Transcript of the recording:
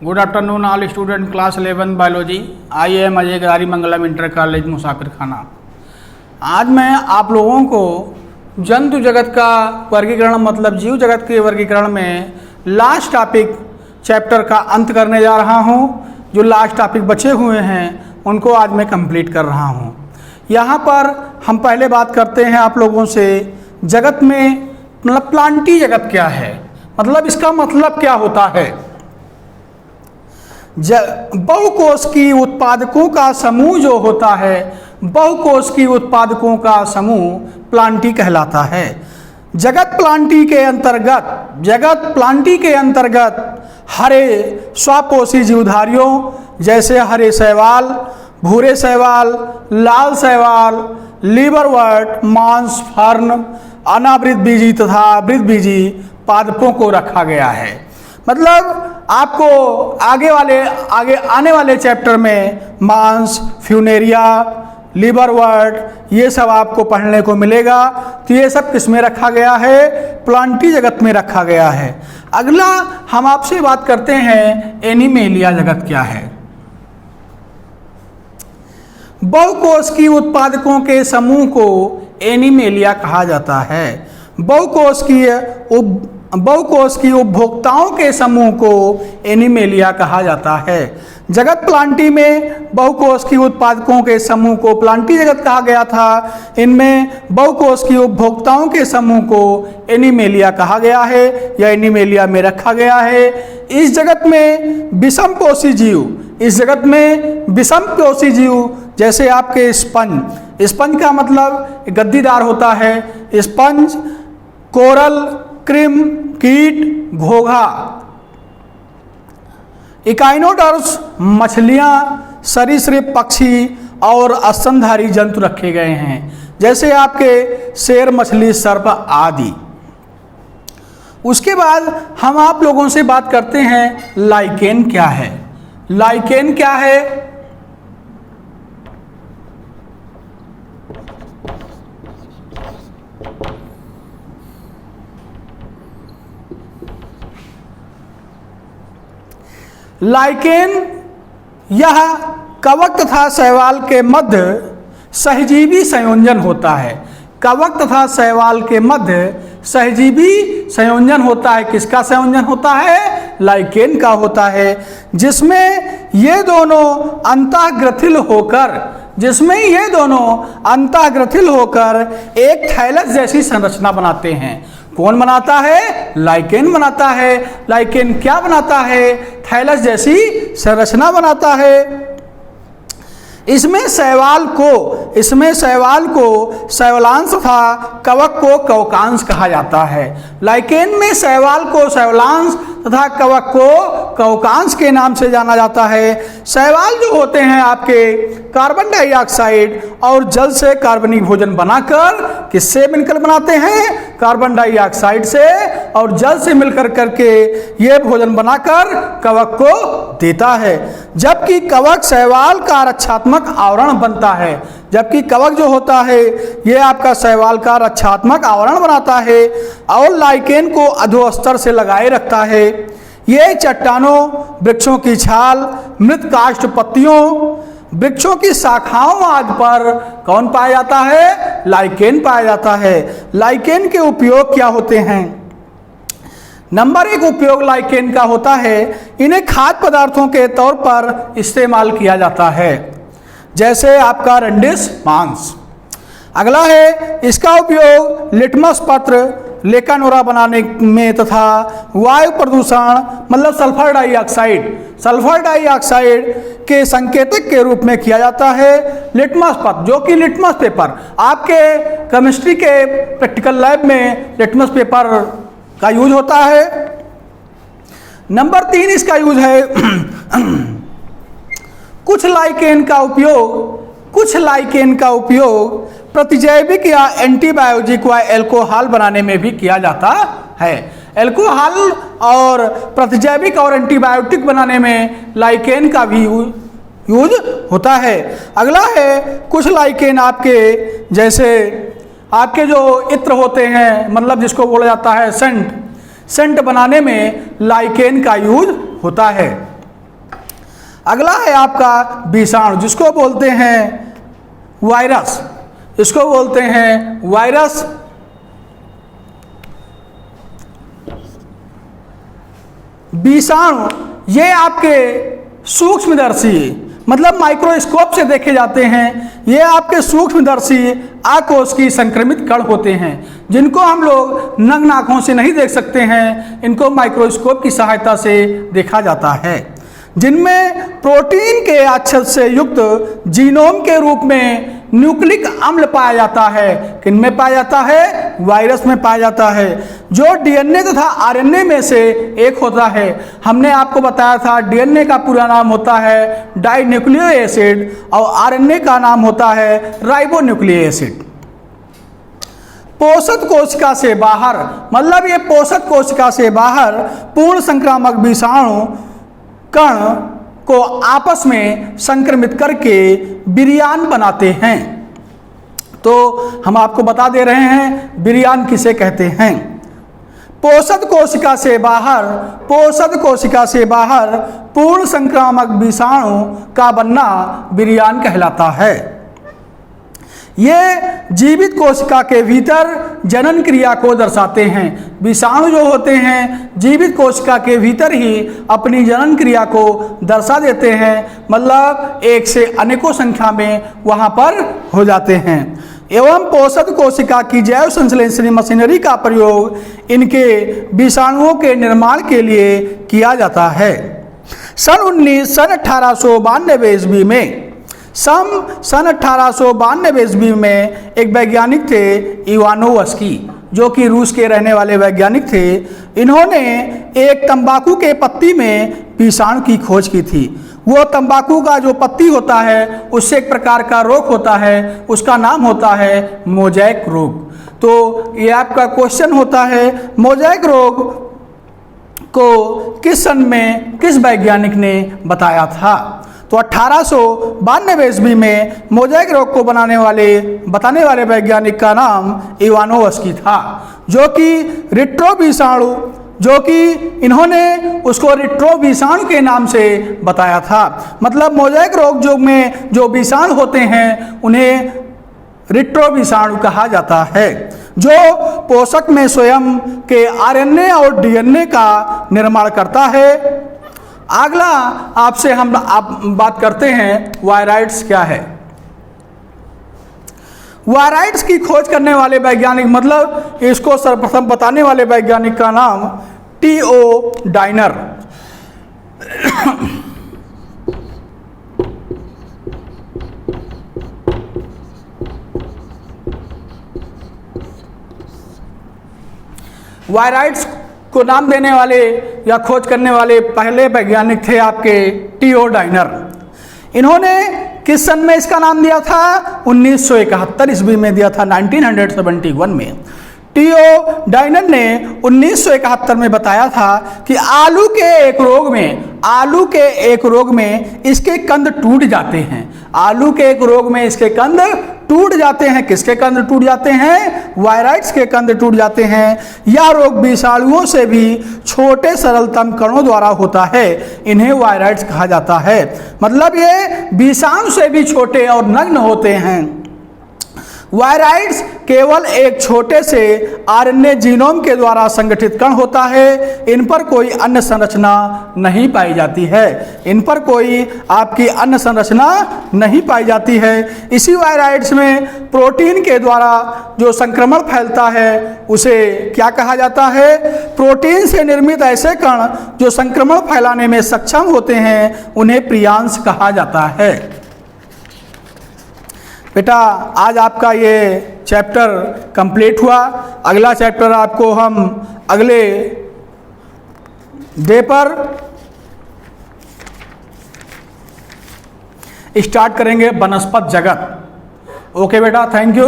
Good afternoon all student class 11 biology. I am Ajay गदारी मंगलम inter college मुसाफिर खाना। आज मैं आप लोगों को जंतु जगत का वर्गीकरण मतलब जीव जगत के वर्गीकरण में लास्ट टॉपिक चैप्टर का अंत करने जा रहा हूं। जो लास्ट टॉपिक बचे हुए हैं उनको आज मैं कंप्लीट कर रहा हूं। यहाँ पर हम पहले बात करते हैं आप लोगों से जगत में मतलब प्लांटी जगत क्या है, मतलब इसका मतलब क्या होता है। बहुकोश की उत्पादकों का समूह जो होता है, बहुकोश की उत्पादकों का समूह प्लांटी कहलाता है। जगत प्लांटी के अंतर्गत हरे स्वापोषी जीवधारियों जैसे हरे शैवाल, भूरे शैवाल, लाल शैवाल, लीवरवर्ट, मांस, फर्न, अनावृत बीजी तथा वृत बीजी पादपों को रखा गया है। मतलब आपको आगे आने वाले चैप्टर में मांस, फ्यूनेरिया, लीवरवर्ट ये सब आपको पढ़ने को मिलेगा। तो ये सब किस में रखा गया है? प्लांटी जगत में रखा गया है। अगला हम आपसे बात करते हैं एनिमेलिया जगत क्या है। बहुकोश की उत्पादकों के समूह को एनिमेलिया कहा जाता है। बहुकोश की उपभोक्ताओं के समूह को एनिमेलिया कहा जाता है। जगत प्लांटी में बहुकोश की उत्पादकों के समूह को प्लांटी जगत कहा गया था। इनमें बहुकोश की उपभोक्ताओं के समूह को एनिमेलिया कहा गया है या एनिमेलिया में रखा गया है। इस जगत में विषमपोषी जीव जैसे आपके स्पंज का मतलब गद्दीदार होता है। स्पंज, कोरल, क्रिम, कीट, घोंघा, इकाइनोडर्म्स मछलियां, सरीसृप पक्षी और स्तनधारी जंतु रखे गए हैं जैसे आपके शेर, मछली, सर्प आदि। उसके बाद हम आप लोगों से बात करते हैं लाइकेन क्या है। लाइकेन क्या है? लाइकेन यह कवक तथा शैवाल के मध्य सहजीवी संयोजन होता है। कवक तथा शैवाल के मध्य सहजीवी संयोजन होता है। किसका संयोजन होता है? लाइकेन का होता है, जिसमें ये दोनों अंतःग्रथिल होकर एक थैलस जैसी संरचना बनाते हैं। कौन बनाता है? लाइकेन बनाता है। लाइकेन क्या बनाता है? थैलस जैसी संरचना बनाता है। इसमें शैवाल को शैवलांश तथा कवक को कवकांश कहा जाता है। लाइकेन में शैवाल को शैवलांश तथा कवक को कवकांश के नाम से जाना जाता है। शैवाल जो होते हैं आपके कार्बन डाइऑक्साइड और जल से कार्बनिक भोजन बनाकर किससे मिलकर बनाते हैं? कार्बन डाइऑक्साइड से और जल से मिलकर करके ये भोजन बनाकर कवक को देता है। जबकि कवक शैवाल का रक्षात्मक आवरण बनता है। जबकि कवक जो होता है ये आपका शैवाल का रक्षात्मक आवरण बनाता है और लाइकेन को अधोस्तर से लगाए रखता है। ये चट्टानों, वृक्षों की छाल, मृत काष्ठ पत्तियों, वृक्षों की शाखाओं आदि पर कौन पाया जाता है? लाइकेन पाया जाता है। लाइकेन के उपयोग क्या होते हैं? नंबर 1 उपयोग लाइकेन का होता है, इन्हें खाद्य पदार्थों के तौर पर इस्तेमाल किया जाता है जैसे आपका रंडिस, मांस। अगला है इसका उपयोग लिटमस पत्र, लेकानोरा बनाने में तथा वायु प्रदूषण मतलब सल्फर डाइऑक्साइड के संकेतक के रूप में किया जाता है। लिटमस पत्र जो कि लिटमस पेपर आपके केमिस्ट्री के प्रैक्टिकल लैब में लिटमस पेपर का यूज होता है। नंबर 3 इसका यूज है कुछ लाइकेन का उपयोग प्रतिजैविक या एंटीबायोटिक व एल्कोहल बनाने में भी किया जाता है। एल्कोहल और प्रतिजैविक और एंटीबायोटिक बनाने में लाइकेन का भी यूज होता है। अगला है कुछ लाइकेन आपके जो इत्र होते हैं मतलब जिसको बोला जाता है सेंट बनाने में लाइकेन का यूज होता है। अगला है आपका विषाणु, जिसको बोलते हैं वायरस, इसको बोलते हैं वायरस। विषाणु ये आपके सूक्ष्मदर्शी, मतलब माइक्रोस्कोप से देखे जाते हैं, ये आपके सूक्ष्मदर्शी आकोशिकीय संक्रमित कण होते हैं, जिनको हम लोग नग्न आँखों से नहीं देख सकते हैं, इनको माइक्रोस्कोप की सहायता से देखा जाता है। जिनमें प्रोटीन के अच्छत से युक्त जीनोम के रूप में न्यूक्लिक अम्ल पाया जाता है। किन में पाया जाता है? वायरस में पाया जाता है, जो डीएनए तथा आरएनए में से एक होता है। हमने आपको बताया था डीएनए का पूरा नाम होता है डाइन्यूक्लियो एसिड और आरएनए का नाम होता है राइबोन्यूक्लिक एसिड। पोषक कोशिका से बाहर, मतलब ये पोषक कोशिका से बाहर पूर्ण संक्रामक विषाणु कण को आपस में संक्रमित करके विरियान बनाते हैं। तो हम आपको बता दे रहे हैं विरियान किसे कहते हैं। पोषक कोशिका से बाहर, पोषक कोशिका से बाहर पूर्ण संक्रामक विषाणु का बनना विरियान कहलाता है। ये जीवित कोशिका के भीतर जनन क्रिया को दर्शाते हैं। विषाणु जो होते हैं जीवित कोशिका के भीतर ही अपनी जनन क्रिया को दर्शा देते हैं, मतलब एक से अनेकों संख्या में वहाँ पर हो जाते हैं। एवं पोषक कोशिका की जैव संश्लेषणी मशीनरी का प्रयोग इनके विषाणुओं के निर्माण के लिए किया जाता है। सन 1892 ईस्वी में सन 1892 ईस्वी में एक वैज्ञानिक थे इवानोव्स्की, जो कि रूस के रहने वाले वैज्ञानिक थे। इन्होंने एक तंबाकू के पत्ती में विषाणु की खोज की थी। वो तंबाकू का जो पत्ती होता है उससे एक प्रकार का रोग होता है, उसका नाम होता है मोज़ेक रोग। तो ये आपका क्वेश्चन होता है, मोज़ेक रोग को किस सन में किस वैज्ञानिक ने बताया था? तो 1892 ईस्वी में मोज़ेक रोग को बताने वाले वैज्ञानिक का नाम इवानोव्स्की था, जो कि रिट्रो विषाणु, जो कि इन्होंने उसको रिट्रो विषाणु के नाम से बताया था। मतलब मोज़ेक रोग जो में जो विषाणु होते हैं उन्हें रिट्रो विषाणु कहा जाता है, जो पोषक में स्वयं के आरएनए और डीएनए का निर्माण करता है। अगला आपसे हम बात करते हैं वायराइड्स क्या है। वायराइड्स की खोज करने वाले वैज्ञानिक, मतलब इसको सर्वप्रथम बताने वाले वैज्ञानिक का नाम टी.ओ. डाइनर। वायराइड्स को नाम देने वाले या खोज करने वाले पहले वैज्ञानिक थे आपके टी.ओ. डाइनर। इन्होंने किस सन में इसका नाम दिया था? 1971 ईस्वी में दिया था, 1971 में। टी.ओ. डाइनर ने 1971 में बताया था कि आलू के एक रोग में इसके कंद टूट जाते हैं। आलू के एक रोग में इसके कंद टूट जाते हैं। किसके कंद टूट जाते हैं? वायराइड्स के कंद टूट जाते हैं। यह रोग विषाणुओं से भी छोटे सरलतम कणों द्वारा होता है, इन्हें वायराइड्स कहा जाता है। मतलब ये विषाणु से भी छोटे और नग्न होते हैं। वायराइड्स केवल एक छोटे से आरएनए जीनोम के द्वारा संगठित कण होता है। इन पर कोई अन्य संरचना नहीं पाई जाती है। इन पर कोई आपकी अन्य संरचना नहीं पाई जाती है। इसी वायराइड्स में प्रोटीन के द्वारा जो संक्रमण फैलता है उसे क्या कहा जाता है? प्रोटीन से निर्मित ऐसे कण जो संक्रमण फैलाने में सक्षम होते हैं उन्हें प्रियांश कहा जाता है। बेटा आज आपका ये चैप्टर कंप्लीट हुआ। अगला चैप्टर आपको हम अगले डे पर स्टार्ट करेंगे, वनस्पत जगत। ओके बेटा, थैंक यू।